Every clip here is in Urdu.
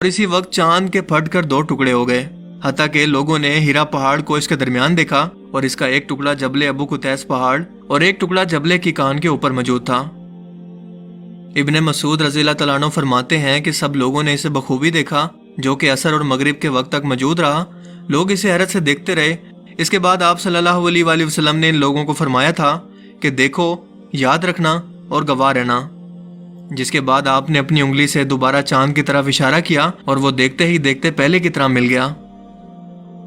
اور اسی وقت چاند کے پھٹ کر 2 ٹکڑے ہو گئے، حتیٰ کہ لوگوں نے ہیرا پہاڑ کو اس کے درمیان دیکھا اور اس کا ایک ٹکڑا جبل ابو قتیس پہاڑ اور ایک ٹکڑا جبل کیکان کے اوپر موجود تھا۔ ابن مسعود رضی اللہ تعالیٰ عنہ فرماتے ہیں کہ سب لوگوں نے اسے بخوبی دیکھا، جو کہ عصر اور مغرب کے وقت تک موجود رہا۔ لوگ اسے حیرت سے دیکھتے رہے۔ اس کے بعد آپ صلی اللہ علیہ وآلہ وسلم نے ان لوگوں کو فرمایا تھا کہ دیکھو، یاد رکھنا اور گواہ رہنا، جس کے بعد آپ نے اپنی انگلی سے دوبارہ چاند کی طرف اشارہ کیا اور وہ دیکھتے ہی دیکھتے پہلے کی طرح مل گیا۔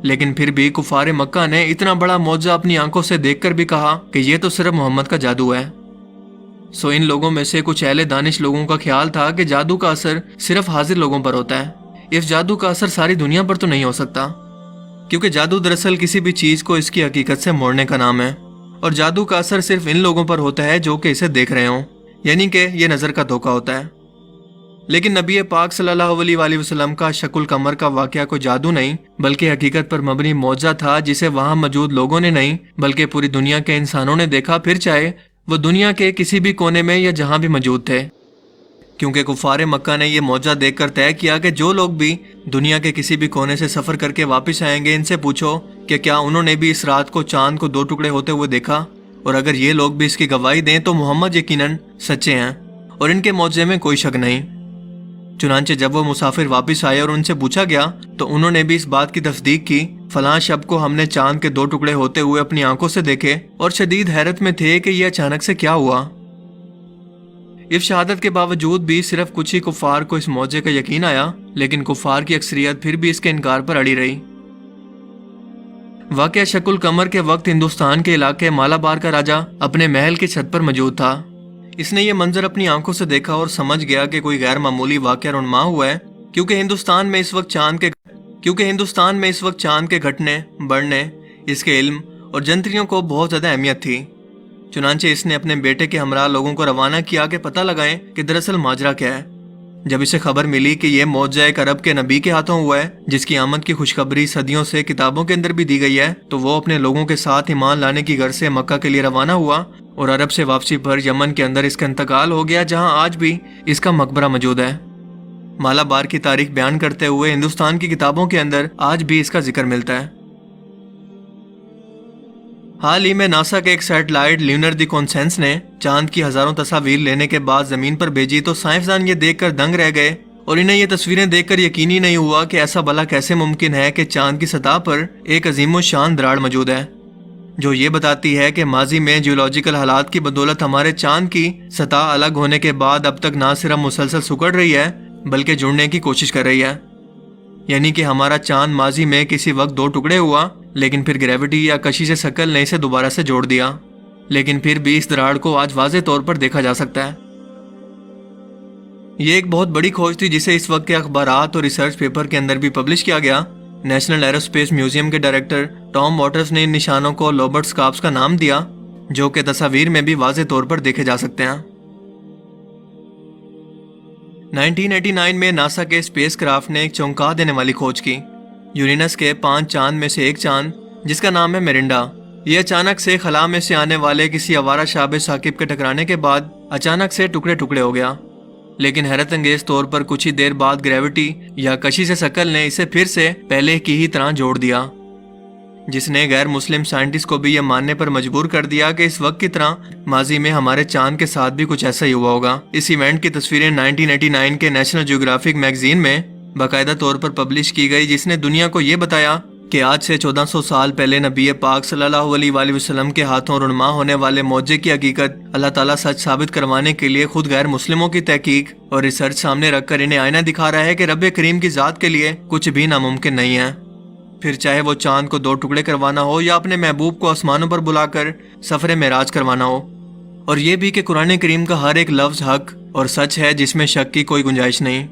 لیکن پھر بھی کفار مکہ نے اتنا بڑا معجزہ اپنی آنکھوں سے دیکھ کر بھی کہا کہ یہ تو صرف محمد کا جادو ہے۔ سو ان لوگوں میں سے کچھ اہل دانش لوگوں کا خیال تھا کہ جادو کا اثر صرف حاضر لوگوں پر ہوتا ہے، اس جادو کا اثر ساری دنیا پر تو نہیں ہو سکتا، کیونکہ جادو دراصل کسی بھی چیز کو اس کی حقیقت سے موڑنے کا نام ہے، اور جادو کا اثر صرف ان لوگوں پر ہوتا ہے جو کہ اسے دیکھ رہے ہوں، یعنی کہ یہ نظر کا دھوکہ ہوتا ہے۔ لیکن نبی پاک صلی اللہ علیہ وآلہ وسلم کا شق القمر کا واقعہ کوئی جادو نہیں بلکہ حقیقت پر مبنی معجزہ تھا، جسے وہاں موجود لوگوں نے نہیں بلکہ پوری دنیا کے انسانوں نے دیکھا، پھر چاہے وہ دنیا کے کسی بھی کونے میں یا جہاں بھی موجود تھے، کیونکہ کفار مکہ نے یہ معجزہ دیکھ کر طے کیا کہ جو لوگ بھی دنیا کے کسی بھی کونے سے سفر کر کے واپس آئیں گے، ان سے پوچھو کہ کیا انہوں نے بھی اس رات کو چاند کو 2 ٹکڑے ہوتے ہوئے دیکھا، اور اگر یہ لوگ بھی اس کی گواہی دیں تو محمد یقیناً سچے ہیں اور ان کے معجزے میں کوئی شک نہیں۔ چنانچہ جب وہ مسافر واپس آئے اور ان سے پوچھا گیا تو انہوں نے بھی اس بات کی تصدیق کی، فلاں شب کو ہم نے چاند کے 2 ٹکڑے ہوتے ہوئے اپنی آنکھوں سے دیکھے اور شدید حیرت میں تھے کہ یہ اچانک سے کیا ہوا۔ اس شہادت کے باوجود بھی صرف کچھ ہی کفار کو اس معجزے کا یقین آیا، لیکن کفار کی اکثریت پھر بھی اس کے انکار پر اڑی رہی۔ واقعہ شق القمر کے وقت ہندوستان کے علاقے مالابار کا راجا اپنے محل کی چھت پر موجود تھا۔ اس نے یہ منظر اپنی آنکھوں سے دیکھا اور سمجھ گیا کہ کوئی غیر معمولی واقعہ رونما ہوا ہے، کیونکہ ہندوستان میں اس وقت چاند کے گھٹنے بڑھنے اس کے علم اور جنتریوں کو بہت زیادہ اہمیت تھی۔ چنانچہ اس نے اپنے بیٹے کے ہمراہ لوگوں کو روانہ کیا کہ پتہ لگائیں کہ دراصل ماجرا کیا ہے۔ جب اسے خبر ملی کہ یہ معجزہ ایک عرب کے نبی کے ہاتھوں ہوا ہے جس کی آمد کی خوشخبری صدیوں سے کتابوں کے اندر بھی دی گئی ہے، تو وہ اپنے لوگوں کے ساتھ ایمان لانے کی غرض سے مکہ کے لیے روانہ ہوا، اور عرب سے واپسی پر یمن کے اندر اس کا انتقال ہو گیا، جہاں آج بھی اس کا مقبرہ موجود ہے۔ مالابار کی تاریخ بیان کرتے ہوئے ہندوستان کی کتابوں کے اندر آج بھی اس کا ذکر ملتا ہے۔ حال ہی میں ناسا کے ایک سیٹلائٹ لیونر دی کونسینس نے چاند کی ہزاروں تصاویر لینے کے بعد زمین پر بھیجی، تو سائنسدان یہ دیکھ کر دنگ رہ گئے اور انہیں یہ تصویریں دیکھ کر یقین ہی نہیں ہوا کہ ایسا بھلا کیسے ممکن ہے کہ چاند کی سطح پر ایک عظیم الشان دراڑ موجود ہے، جو یہ بتاتی ہے کہ ماضی میں جیولوجیکل حالات کی بدولت ہمارے چاند کی سطح الگ ہونے کے بعد اب تک نہ صرف مسلسل سکڑ رہی ہے بلکہ جڑنے کی کوشش کر رہی ہے، یعنی کہ ہمارا چاند ماضی میں کسی وقت 2 ٹکڑے ہوا، لیکن پھر گریوٹی یا کشش ثقل نے اسے دوبارہ سے جوڑ دیا، لیکن پھر بھی اس دراڑ کو آج واضح طور پر دیکھا جا سکتا ہے۔ یہ ایک بہت بڑی کھوج تھی جسے اس وقت کے اخبارات اور ریسرچ پیپر کے اندر بھی پبلش کیا گیا۔ نیشنل ایروسپیس میوزیم کے ڈائریکٹر ٹام واٹرز نے ان نشانوں کو لوبرٹ سکارپس کا نام دیا، جو کہ تصاویر میں بھی واضح طور پر دیکھے جا سکتے ہیں۔ 1989 میں ناسا کے اسپیس کرافٹ نے ایک چونکا دینے والی کھوج کی۔ یورینس کے 5 چاند میں سے ایک چاند، جس کا نام ہے میرنڈا، یہ اچانک سے خلا میں سے آنے والے کسی آوارہ شہاب ثاقب کے ٹکرانے کے بعد اچانک سے ٹکڑے ٹکڑے ہو گیا، لیکن حیرت انگیز طور پر کچھ ہی دیر بعد گریوٹی یا کشش ثقل نے اسے پھر سے پہلے کی ہی طرح جوڑ دیا، جس نے غیر مسلم سائنٹسٹ کو بھی یہ ماننے پر مجبور کر دیا کہ اس وقت کی طرح ماضی میں ہمارے چاند کے ساتھ بھی کچھ ایسا ہی ہوا ہوگا۔ اس ایونٹ کی تصویریں 1989 کے نیشنل جیوگرافک میگزین میں باقاعدہ طور پر پبلش کی گئی، جس نے دنیا کو یہ بتایا کہ آج سے 1400 سال پہلے نبی پاک صلی اللہ علیہ وآلہ وسلم کے ہاتھوں رونما ہونے والے معجزے کی حقیقت اللہ تعالیٰ سچ ثابت کروانے کے لیے خود غیر مسلموں کی تحقیق اور ریسرچ سامنے رکھ کر انہیں آئینہ دکھا رہا ہے کہ رب کریم کی ذات کے لیے کچھ بھی ناممکن نہیں ہے، پھر چاہے وہ چاند کو 2 ٹکڑے کروانا ہو یا اپنے محبوب کو آسمانوں پر بلا کر سفر معراج کروانا ہو، اور یہ بھی کہ قرآن کریم کا ہر ایک لفظ حق اور سچ ہے جس میں شک کی کوئی گنجائش نہیں۔